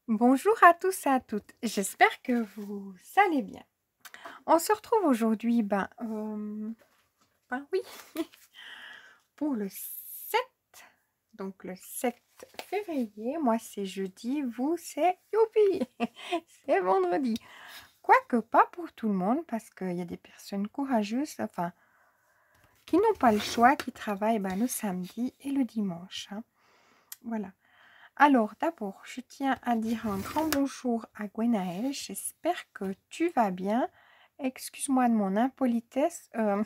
Bonjour à tous et à toutes, j'espère que vous allez bien. On se retrouve aujourd'hui, oui, pour le 7, donc le 7 février. Moi c'est jeudi, vous c'est youpi, c'est vendredi. Quoique pas pour tout le monde, parce qu'il y a des personnes courageuses, enfin, qui n'ont pas le choix, qui travaillent le samedi et le dimanche, hein. Voilà. Alors, d'abord, je tiens à dire un grand bonjour à Gwenaëlle. J'espère que tu vas bien. Excuse-moi de mon impolitesse. Je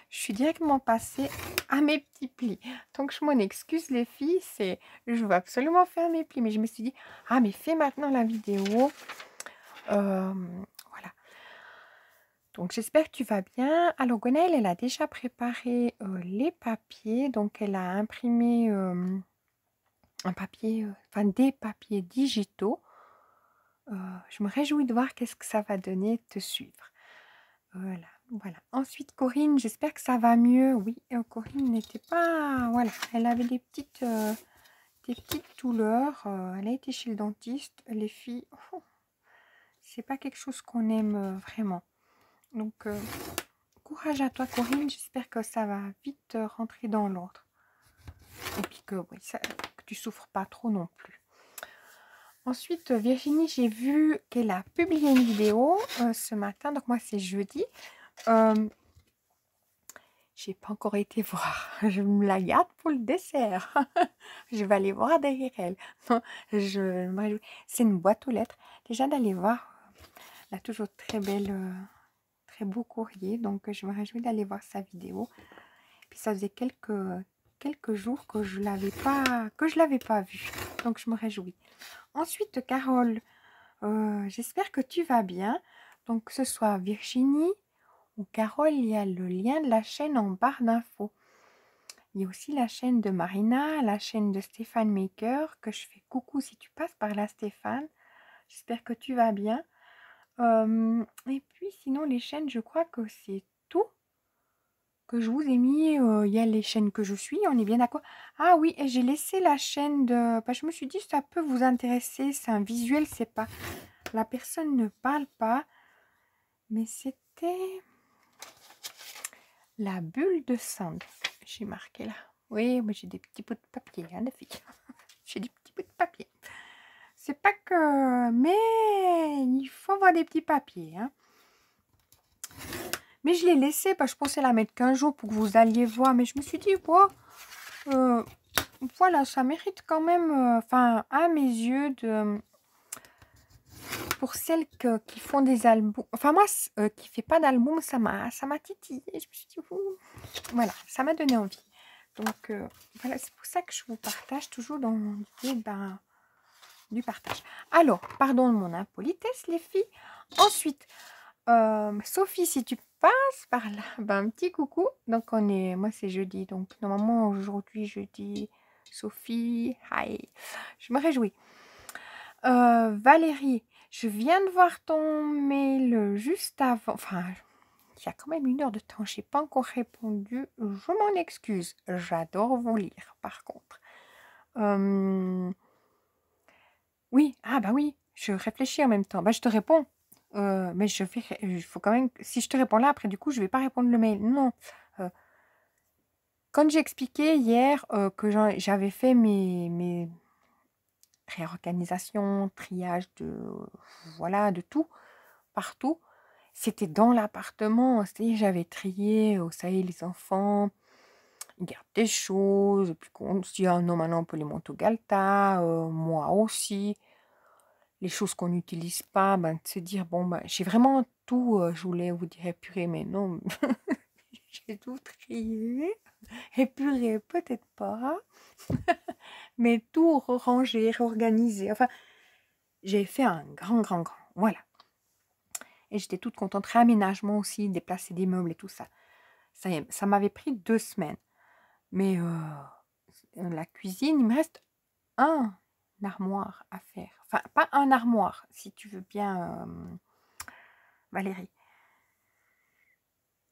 suis directement passée à mes petits plis. Donc, je m'en excuse, les filles. Je veux absolument faire mes plis. Mais je me suis dit, ah, mais fais maintenant la vidéo. Voilà. Donc, j'espère que tu vas bien. Alors, Gwenaëlle, elle a déjà préparé les papiers. Donc, elle a imprimé un papier, enfin des papiers digitaux. Je me réjouis de voir qu'est-ce que ça va donner de te suivre. Voilà, voilà. Ensuite, Corinne, j'espère que ça va mieux. Oui, Corinne n'était pas... Voilà, elle avait des petites douleurs. Elle a été chez le dentiste. Les filles, c'est pas quelque chose qu'on aime vraiment. Donc, courage à toi, Corinne. J'espère que ça va vite rentrer dans l'ordre. Et puis que, oui, que tu souffres pas trop non plus. Ensuite, Virginie, j'ai vu qu'elle a publié une vidéo ce matin. Donc, moi, c'est jeudi. J'ai pas encore été voir. Je me la garde pour le dessert. Je vais aller voir derrière elle. C'est une boîte aux lettres. Déjà, d'aller voir. Elle a toujours très belle, très beau courrier. Donc, je me réjouis d'aller voir sa vidéo. Puis, ça faisait quelques jours que je l'avais pas vue. Donc, je me réjouis. Ensuite, Carole, j'espère que tu vas bien. Donc, que ce soit Virginie ou Carole, il y a le lien de la chaîne en barre d'infos. Il y a aussi la chaîne de Marina, la chaîne de Stéphane Maker, que je fais coucou si tu passes par là, Stéphane. J'espère que tu vas bien. Et puis, sinon, les chaînes, je crois que c'est tout que je vous ai mis. Il y a les chaînes que je suis, on est bien d'accord. Ah oui, et j'ai laissé la chaîne de... je me suis dit, ça peut vous intéresser. C'est un visuel, c'est pas... La personne ne parle pas. Mais c'était la bulle de sand. J'ai marqué là. Oui, mais j'ai des petits bouts de papier, hein, les filles. J'ai des petits bouts de papier. C'est pas que... Mais il faut avoir des petits papiers, hein. Mais je l'ai laissé, je pensais la mettre qu'un jour pour que vous alliez voir. Mais je me suis dit, voilà, ça mérite quand même, enfin, à mes yeux, pour celles qui font des albums. Enfin, moi, qui ne fait pas d'album, ça m'a titillé. Je me suis dit, voilà, ça m'a donné envie. Donc, voilà, c'est pour ça que je vous partage toujours dans l'idée du partage. Alors, pardon de mon impolitesse, les filles. Ensuite, Sophie, si tu passes par là, un petit coucou. Donc, moi, c'est jeudi. Donc, normalement, aujourd'hui, jeudi, Sophie, hi. Je me réjouis. Valérie, je viens de voir ton mail juste avant. Enfin, il y a quand même 1 heure de temps. Je n'ai pas encore répondu. Je m'en excuse. J'adore vous lire, par contre. Oui, oui, je réfléchis en même temps. Je te réponds. Mais il faut quand même... Si je te réponds là, après, du coup, je ne vais pas répondre le mail. Non. Quand j'ai expliqué hier que j'avais fait mes réorganisations, triage voilà, de tout, partout, c'était dans l'appartement. J'avais trié, vous savez, les enfants, ils gardent des choses, et puis on se dit, ah non, maintenant on peut les monter au Galta, moi aussi. Les choses qu'on n'utilise pas, de se dire, j'ai vraiment tout, je voulais vous dire épuré, mais non, j'ai tout trié, épuré peut-être pas, mais tout ranger, réorganiser, enfin, j'ai fait un grand, voilà. Et j'étais toute contente, réaménagement aussi, déplacer des meubles et tout ça. Ça m'avait pris 2 semaines. Mais la cuisine, il me reste un armoire à faire. Enfin, pas un armoire, si tu veux bien, Valérie.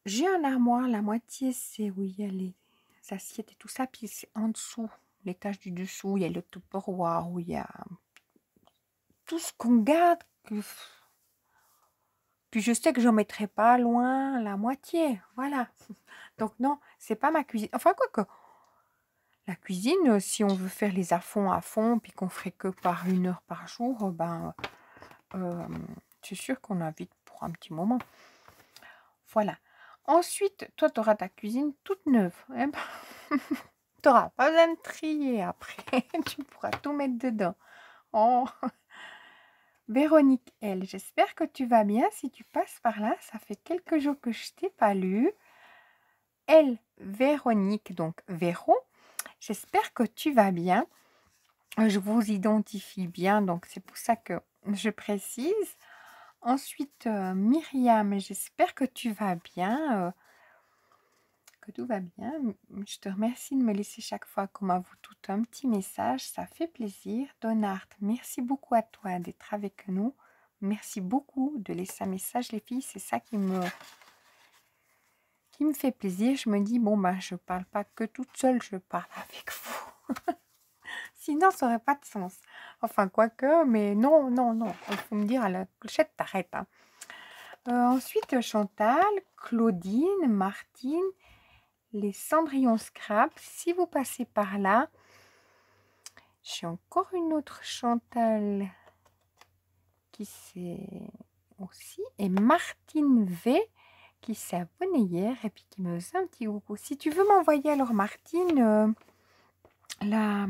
J'ai un armoire, la moitié, c'est où il y a les assiettes et tout ça. Puis c'est en dessous, l'étage du dessous, il y a le tupperware, où il y a tout ce qu'on garde. Puis je sais que j'en mettrai pas loin la moitié. Voilà. Donc non, c'est pas ma cuisine. Enfin, quoi que, la cuisine, si on veut faire les à fond, puis qu'on ferait que par 1 heure par jour, ben, c'est sûr qu'on a vite pour un petit moment. Voilà. Ensuite, toi, tu auras ta cuisine toute neuve. Eh ben, tu n'auras pas besoin de trier après. Tu pourras tout mettre dedans. Oh. Véronique, elle, j'espère que tu vas bien. Si tu passes par là, ça fait quelques jours que je t'ai pas lu. Elle, Véronique, donc Véro, j'espère que tu vas bien. Je vous identifie bien, donc c'est pour ça que je précise. Ensuite, Myriam, j'espère que tu vas bien, que tout va bien. Je te remercie de me laisser chaque fois, comme à vous toutes, un petit message. Ça fait plaisir. Donard, merci beaucoup à toi d'être avec nous. Merci beaucoup de laisser un message, les filles. C'est ça qui me fait plaisir. Je me dis, bon, ben, je parle pas que toute seule, je parle avec vous. Sinon, ça n'aurait pas de sens. Enfin, quoique, mais non, non, non. Il faut me dire à la clochette, t'arrêtes. Hein. Ensuite, Chantal, Claudine, Martine, les Cendrillon Scrap. Si vous passez par là, j'ai encore une autre Chantal qui s'est aussi. Et Martine V qui s'est abonnée hier et puis qui me faisait un petit coucou. Si tu veux m'envoyer alors, Martine, la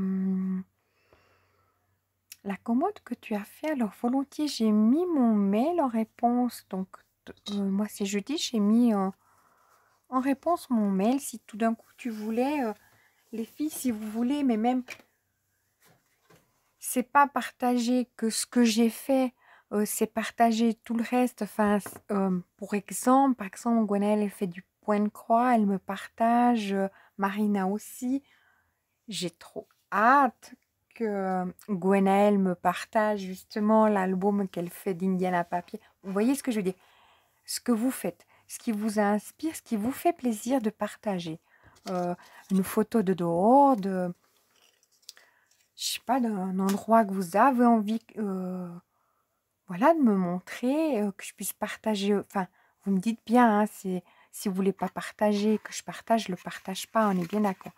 commode que tu as fait, alors volontiers, j'ai mis mon mail en réponse. Donc, moi, c'est jeudi, j'ai mis en réponse mon mail. Si tout d'un coup, tu voulais, les filles, si vous voulez, mais même, c'est pas partager que ce que j'ai fait, c'est partager tout le reste. Enfin, par exemple, Gwenaëlle, elle fait du point de croix, elle me partage, Marina aussi. J'ai trop hâte que Gwenaëlle me partage justement l'album qu'elle fait d'Indiana Papier. Vous voyez ce que je veux dire? Ce que vous faites, ce qui vous inspire, ce qui vous fait plaisir de partager. Une photo de dehors, je sais pas, d'un endroit que vous avez envie voilà, de me montrer, que je puisse partager. Enfin, vous me dites bien, hein, si vous voulez pas partager, que je partage, je le partage pas, on est bien d'accord.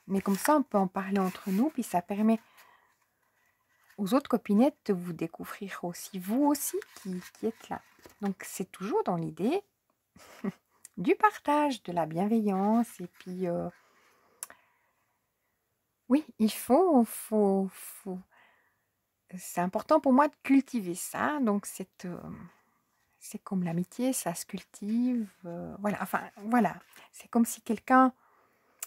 Mais comme ça, on peut en parler entre nous, puis ça permet aux autres copinettes de vous découvrir aussi, vous aussi qui êtes là. Donc, c'est toujours dans l'idée du partage, de la bienveillance. Et puis, oui, il faut. C'est important pour moi de cultiver ça. Donc, c'est comme l'amitié, ça se cultive. Voilà, enfin, voilà. C'est comme si quelqu'un...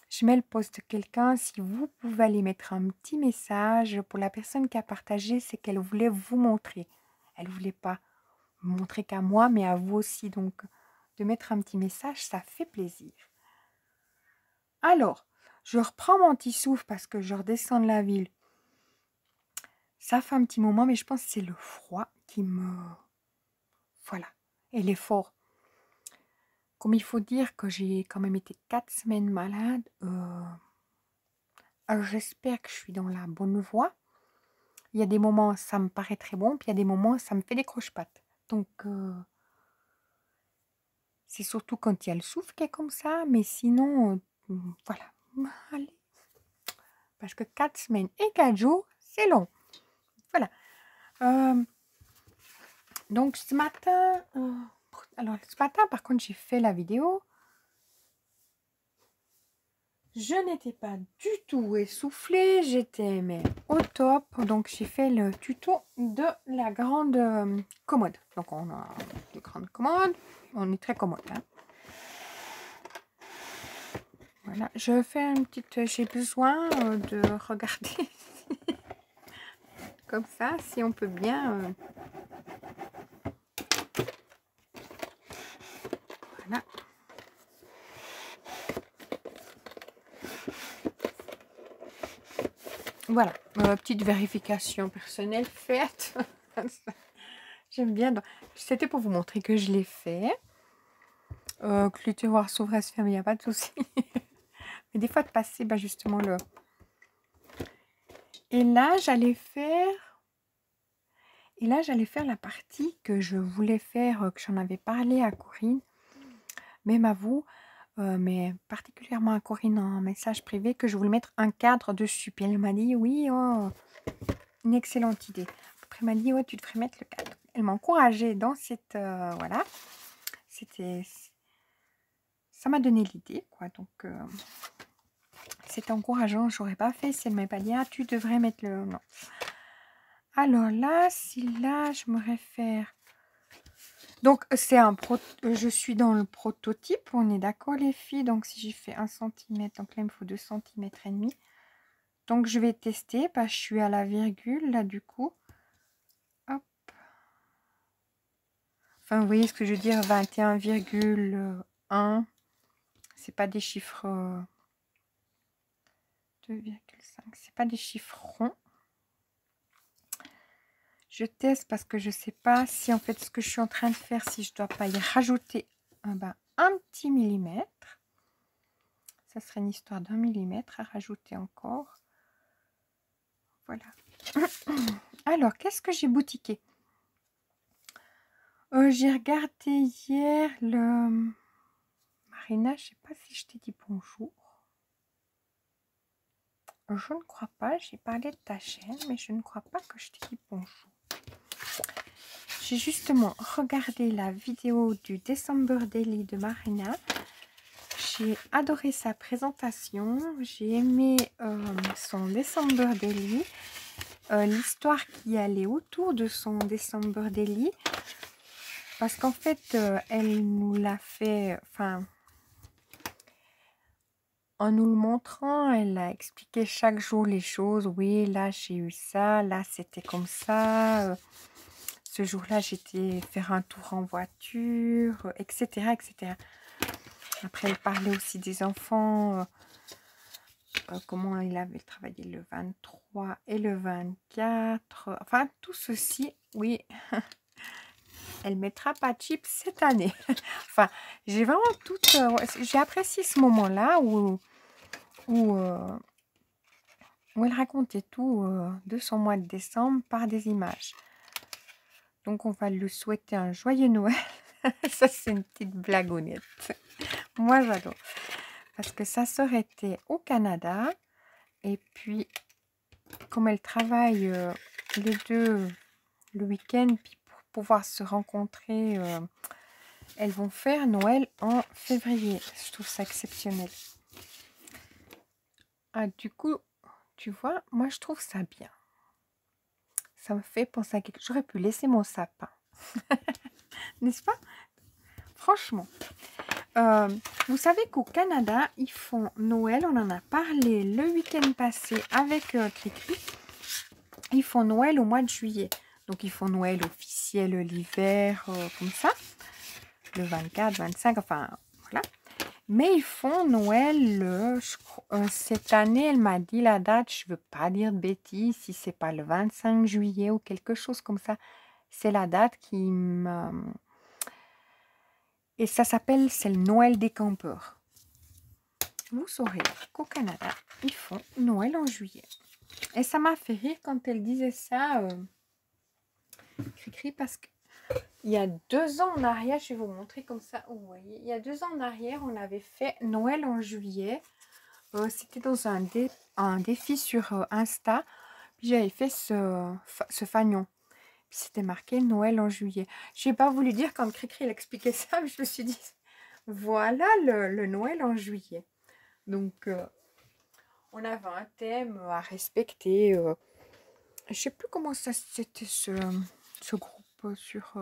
Je mets le post de quelqu'un, si vous pouvez aller mettre un petit message pour la personne qui a partagé, c'est qu'elle voulait vous montrer. Elle ne voulait pas me montrer qu'à moi, mais à vous aussi. Donc, de mettre un petit message, ça fait plaisir. Alors, je reprends mon petit souffle parce que je redescends de la ville. Ça fait un petit moment, mais je pense que c'est le froid qui me... Voilà, et l'effort. Comme il faut dire que j'ai quand même été 4 semaines malade, alors j'espère que je suis dans la bonne voie. Il y a des moments, ça me paraît très bon, puis il y a des moments, ça me fait des croche-pattes. Donc, c'est surtout quand il y a le souffle qui est comme ça, mais sinon, voilà. Allez. Parce que 4 semaines et 4 jours, c'est long. Voilà. Donc, ce matin, par contre, j'ai fait la vidéo. Je n'étais pas du tout essoufflée, j'étais mais au top. Donc j'ai fait le tuto de la grande commode. Donc on a des grandes commodes, on est très commode. Hein. Voilà, je fais une petite... J'ai besoin de regarder comme ça, si on peut bien... Voilà. Voilà, petite vérification personnelle faite. J'aime bien. C'était pour vous montrer que je l'ai fait. Que le tiroir s'ouvre et se ferme, il n'y a pas de souci. Mais des fois, de passer justement le... Et là, j'allais faire... Et là, j'allais faire la partie que je voulais faire, que j'en avais parlé à Corinne, même à vous, mais particulièrement à Corinne en message privé, que je voulais mettre un cadre dessus. Puis elle m'a dit, oui, oh, une excellente idée. Après, elle m'a dit, ouais, tu devrais mettre le cadre. Elle m'a encouragée dans cette, voilà, ça m'a donné l'idée, quoi. Donc, c'était encourageant. J'aurais pas fait si elle m'avait pas dit, ah, tu devrais mettre le, non. Alors là, si là, je me réfère. Donc, c'est un je suis dans le prototype, on est d'accord les filles. Donc, si j'ai fait 1 cm, donc là, il me faut 2 cm et demi. Donc, je vais tester, parce que je suis à la virgule, là, du coup. Hop. Enfin, vous voyez ce que je veux dire, 21,1. C'est pas des chiffres... 2,5. C'est pas des chiffres ronds. Je teste parce que je sais pas si, en fait, ce que je suis en train de faire, si je dois pas y rajouter un petit millimètre. Ça serait une histoire d'1 millimètre à rajouter encore. Voilà. Alors, qu'est-ce que j'ai boutiqué? J'ai regardé hier le... Marina, je sais pas si je t'ai dit bonjour. Je ne crois pas. J'ai parlé de ta chaîne, mais je ne crois pas que je t'ai dit bonjour. J'ai justement regardé la vidéo du December Daily de Marina. J'ai adoré sa présentation. J'ai aimé son December Daily. L'histoire qui allait autour de son December Daily. Parce qu'en fait, elle nous l'a fait... Enfin, en nous le montrant, elle a expliqué chaque jour les choses. Oui, là, j'ai eu ça. Là, c'était comme ça. Ce jour-là, j'étais faire un tour en voiture, etc., etc. Après, elle parlait aussi des enfants, comment il avait travaillé le 23 et le 24. Enfin, tout ceci, oui, elle mettra pas de chips cette année. Enfin, j'ai vraiment tout... j'ai apprécié ce moment-là où elle racontait tout de son mois de décembre par des images. Donc, on va lui souhaiter un joyeux Noël. Ça, c'est une petite blagounette. Moi, j'adore. Parce que sa sœur était au Canada. Et puis, comme elle travaille les deux le week-end, puis pour pouvoir se rencontrer, elles vont faire Noël en février. Je trouve ça exceptionnel. Ah, du coup, tu vois, moi, je trouve ça bien. Ça me fait penser à quelque chose. J'aurais pu laisser mon sapin. N'est-ce pas? Franchement. Vous savez qu'au Canada, ils font Noël. On en a parlé le week-end passé avec Cricri. Ils font Noël au mois de juillet. Donc, ils font Noël officiel l'hiver, comme ça. Le 24, 25, enfin, voilà. Mais ils font Noël, cette année, elle m'a dit la date, je ne veux pas dire de bêtises, si c'est pas le 25 juillet ou quelque chose comme ça. C'est la date qui m'a... Et ça s'appelle, c'est le Noël des campeurs. Vous saurez qu'au Canada, ils font Noël en juillet. Et ça m'a fait rire quand elle disait ça, Cricri, parce que il y a 2 ans en arrière, je vais vous montrer comme ça, vous voyez, il y a 2 ans en arrière, on avait fait Noël en juillet. C'était dans un défi sur Insta. Puis j'avais fait ce fanion. Puis c'était marqué Noël en juillet. Je n'ai pas voulu dire quand Cricri expliquait ça, mais je me suis dit, voilà le Noël en juillet. Donc, on avait un thème à respecter. Je ne sais plus comment ça c'était ce groupe sur...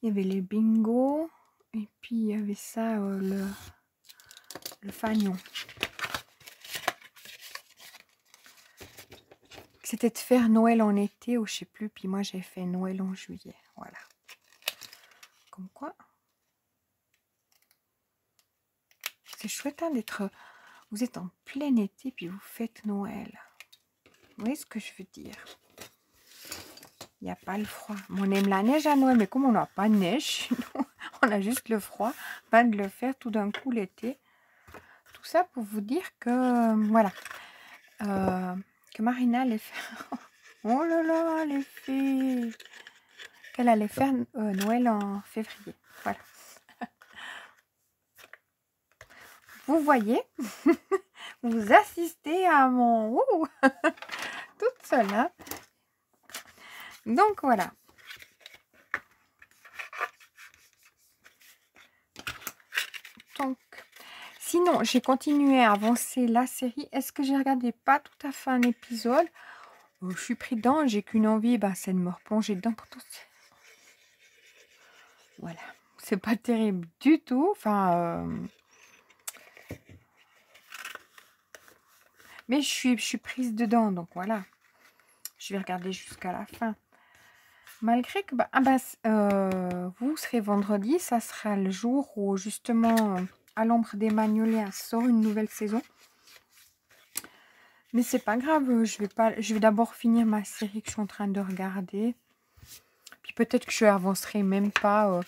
il y avait les bingos et puis il y avait ça, le fanion. C'était de faire Noël en été ou je sais plus. Puis moi j'ai fait Noël en juillet. Voilà. Comme quoi. C'est chouette hein, d'être... Vous êtes en plein été puis vous faites Noël. Vous voyez ce que je veux dire? Il n'y a pas le froid. On aime la neige à Noël, mais comme on n'a pas de neige, on a juste le froid. Pas de le faire tout d'un coup l'été. Tout ça pour vous dire que, voilà. que Marina allait faire. Oh là là, les filles! Qu'elle allait faire Noël en février. Voilà. Vous voyez, vous assistez à mon... Ouh, toute seule, hein. Donc, voilà. Donc, sinon, j'ai continué à avancer la série. Est-ce que j'ai regardé pas tout à fait un épisode? Je suis pris dedans, j'ai qu'une envie, bah, c'est de me replonger dedans. Pourtant, voilà, c'est pas terrible du tout. Enfin, mais je suis prise dedans, donc voilà. Je vais regarder jusqu'à la fin. Malgré que, vous serez vendredi, ça sera le jour où justement, à l'ombre des Magnolias sort une nouvelle saison. Mais c'est pas grave, je vais d'abord finir ma série que je suis en train de regarder. Puis peut-être que je avancerai même pas.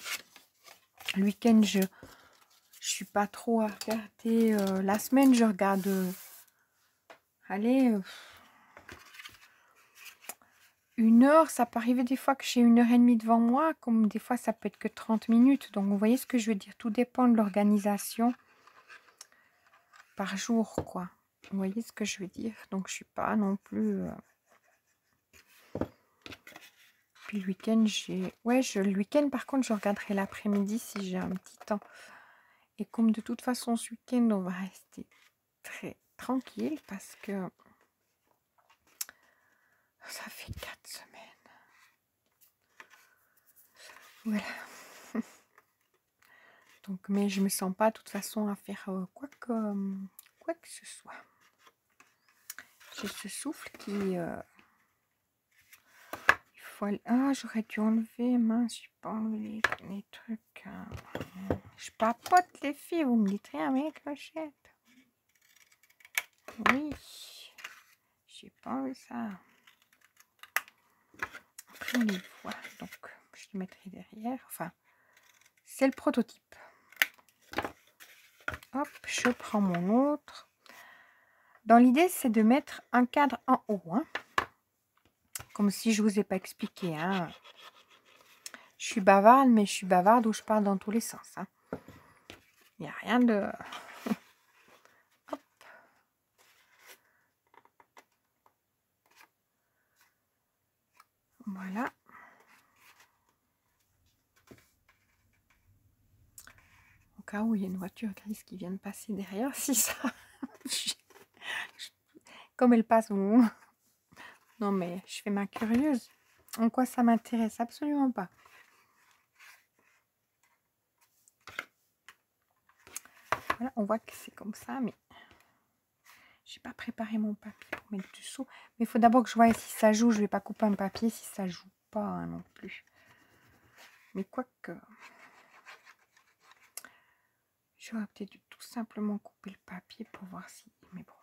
Le week-end, je suis pas trop à regarder. La semaine, je regarde. Allez, 1 heure, ça peut arriver des fois que j'ai 1h30 devant moi, comme des fois ça peut être que 30 minutes. Donc vous voyez ce que je veux dire, tout dépend de l'organisation par jour, quoi. Vous voyez ce que je veux dire. Donc je suis pas non plus... Puis le week-end, j'ai... Ouais, le week-end, par contre, je regarderai l'après-midi si j'ai un petit temps. Et comme de toute façon, ce week-end, on va rester très tranquille parce que ça fait 4 semaines. Voilà. Donc, mais je me sens pas de toute façon à faire quoi que ce soit. J'ai ce souffle qui... il faut aller... Ah, j'aurais dû enlever, mince, j'ai pas enlevé les trucs. Je papote les filles, vous me dites rien avec les clochettes. Oui, j'ai pas enlevé ça. Après, on les voit, donc je les mettrai derrière. Enfin, c'est le prototype. Hop, je prends mon autre. Dans l'idée, c'est de mettre un cadre en haut. Hein. Comme si je ne vous ai pas expliqué. Hein. Je suis bavarde, mais je suis bavarde où je parle dans tous les sens. Hein. Il n'y a rien de... Hop. Voilà. Au cas où il y a une voiture grise qui vient de passer derrière, si ça... Comme elle passe... Non, mais je fais ma curieuse. En quoi ça m'intéresse? Absolument pas. Voilà, on voit que c'est comme ça, mais j'ai pas préparé mon papier pour mettre dessous. Mais il faut d'abord que je vois si ça joue. Je vais pas couper un papier si ça joue pas hein, non plus. Mais quoique, j'aurais peut-être dû tout simplement couper le papier pour voir si... Mais bon.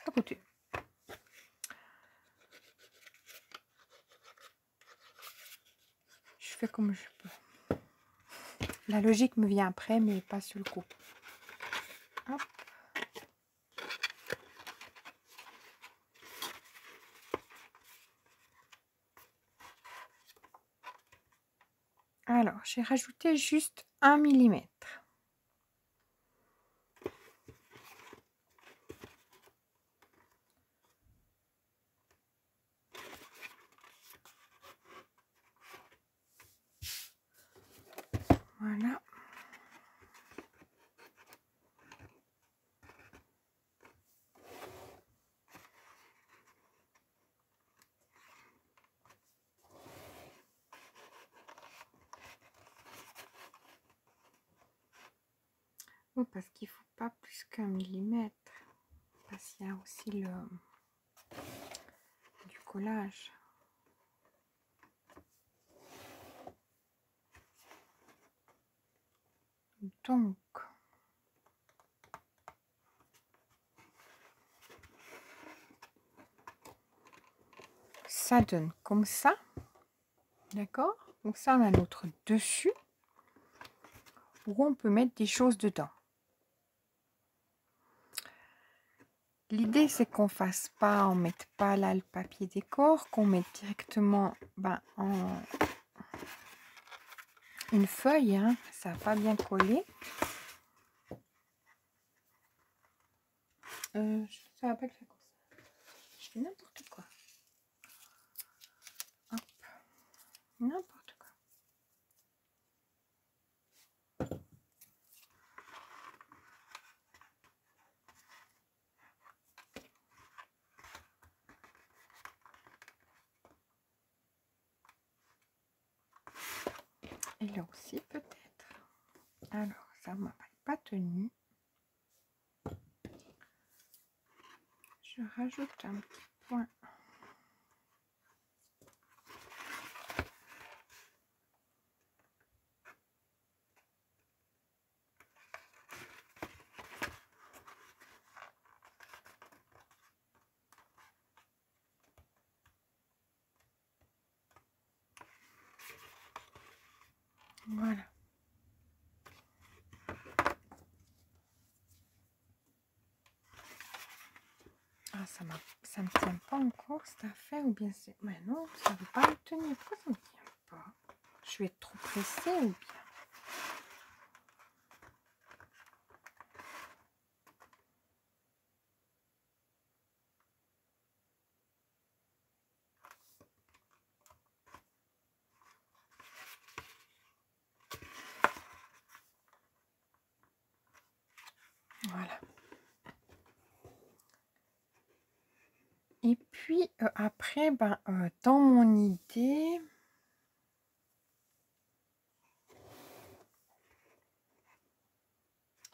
À côté. Je fais comme je peux. La logique me vient après, mais pas sur le coup. Hop. Alors, j'ai rajouté juste 1 mm. Voilà. Oui, parce qu'il ne faut pas plus qu'1 millimètre. Parce qu'il y a aussi du collage. Donc, ça donne comme ça. D'accord? Donc ça, on a notre dessus. Où on peut mettre des choses dedans. L'idée, c'est qu'on fasse pas, on mette pas là le papier décor, qu'on mette directement en une feuille, hein. Ça va pas bien coller. Ça va pas le faire comme ça. Je fais n'importe quoi. Hop. N'importe quoi. Et là aussi, peut-être. Alors, ça m'a pas tenu. Je rajoute un petit point. Voilà. Ah, ça me tient pas encore cette affaire, ou bien c'est... Mais non, ça ne veut pas me tenir. Pourquoi ça me tient pas? Je vais être trop pressée ou bien? Voilà. Et puis après, dans mon idée,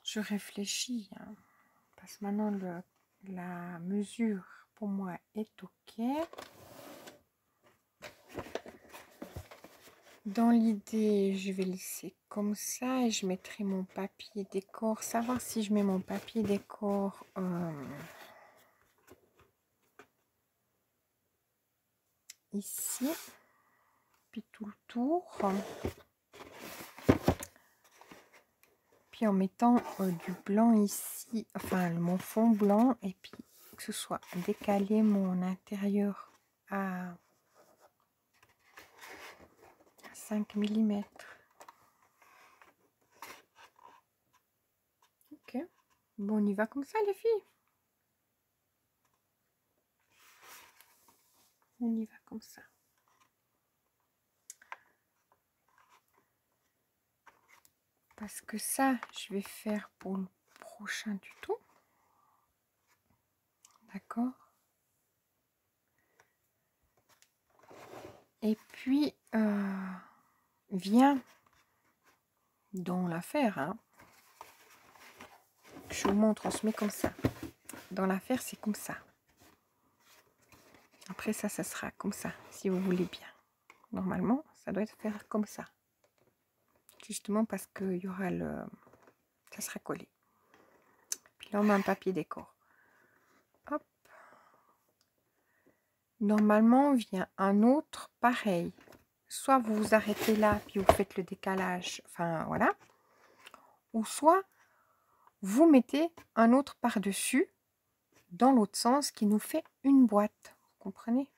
je réfléchis, hein, parce que maintenant la mesure pour moi est ok. Dans l'idée, je vais laisser comme ça et je mettrai mon papier décor. Savoir si je mets mon papier décor ici, puis tout le tour, puis en mettant du blanc ici, enfin mon fond blanc, et puis que ce soit décalé mon intérieur à 5 mm. Ok, bon, on y va comme ça les filles. On y va comme ça. Parce que ça, je vais faire pour le prochain tuto. D'accord. Et puis, viens dans l'affaire. Hein. Je vous montre, on se met comme ça. Dans l'affaire, c'est comme ça. Après ça, ça sera comme ça, si vous voulez bien. Normalement, ça doit être faire comme ça. Justement parce qu'il y aura le... Ça sera collé. Puis là, on met un papier décor. Hop. Normalement, vient un autre pareil. Soit vous vous arrêtez là, puis vous faites le décalage. Enfin, voilà. Ou soit, vous mettez un autre par-dessus, dans l'autre sens, qui nous fait une boîte. Vous comprenez?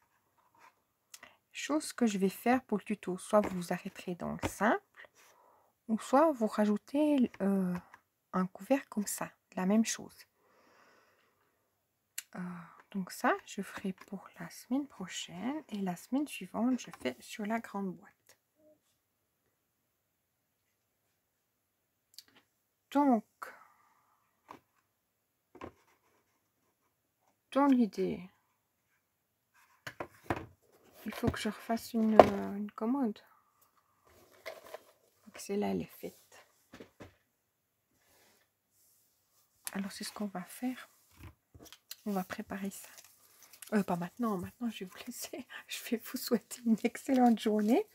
Chose que je vais faire pour le tuto. Soit vous vous arrêterez dans le simple, ou soit vous rajoutez un couvert comme ça. La même chose. Donc ça, je ferai pour la semaine prochaine. Et la semaine suivante, je fais sur la grande boîte. Donc, dans l'idée, il faut que je refasse une commode. Donc celle-là, elle est faite. Alors, c'est ce qu'on va faire. On va préparer ça. Pas maintenant. Maintenant, je vais vous laisser. Je vais vous souhaiter une excellente journée.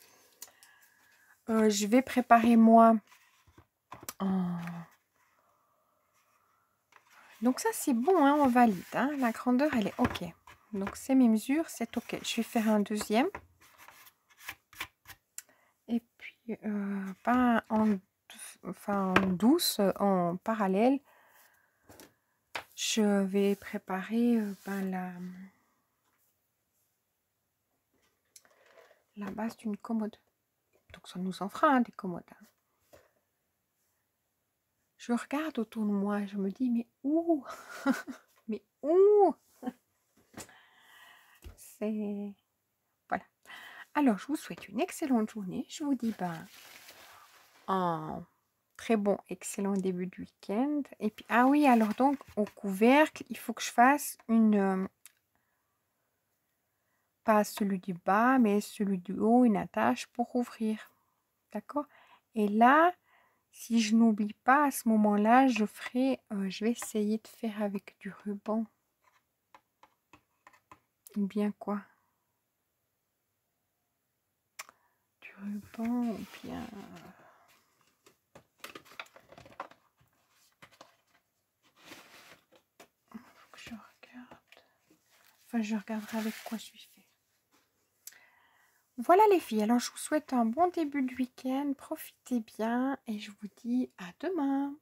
Je vais préparer moi. Donc ça, c'est bon. Hein, on valide. Hein, la grandeur, elle est OK. Donc, c'est mes mesures. C'est OK. Je vais faire un deuxième. Et puis, pas en douce, en parallèle. je vais préparer la base d'une commode. Donc ça nous en fera des commodes. Je regarde autour de moi, je me dis, mais où? Mais où? C'est... Voilà. Alors, je vous souhaite une excellente journée. Je vous dis, un très bon, excellent début de week-end. Et puis, ah oui, alors donc, au couvercle, il faut que je fasse pas celui du bas, mais celui du haut, une attache pour ouvrir. D'accord? Et là, si je n'oublie pas, à ce moment-là, je vais essayer de faire avec du ruban. Ou bien quoi? Du ruban, ou bien... Faut que je regarde. Enfin, je regarderai avec quoi je suis fait. Voilà les filles, alors je vous souhaite un bon début de week-end. Profitez bien et je vous dis à demain.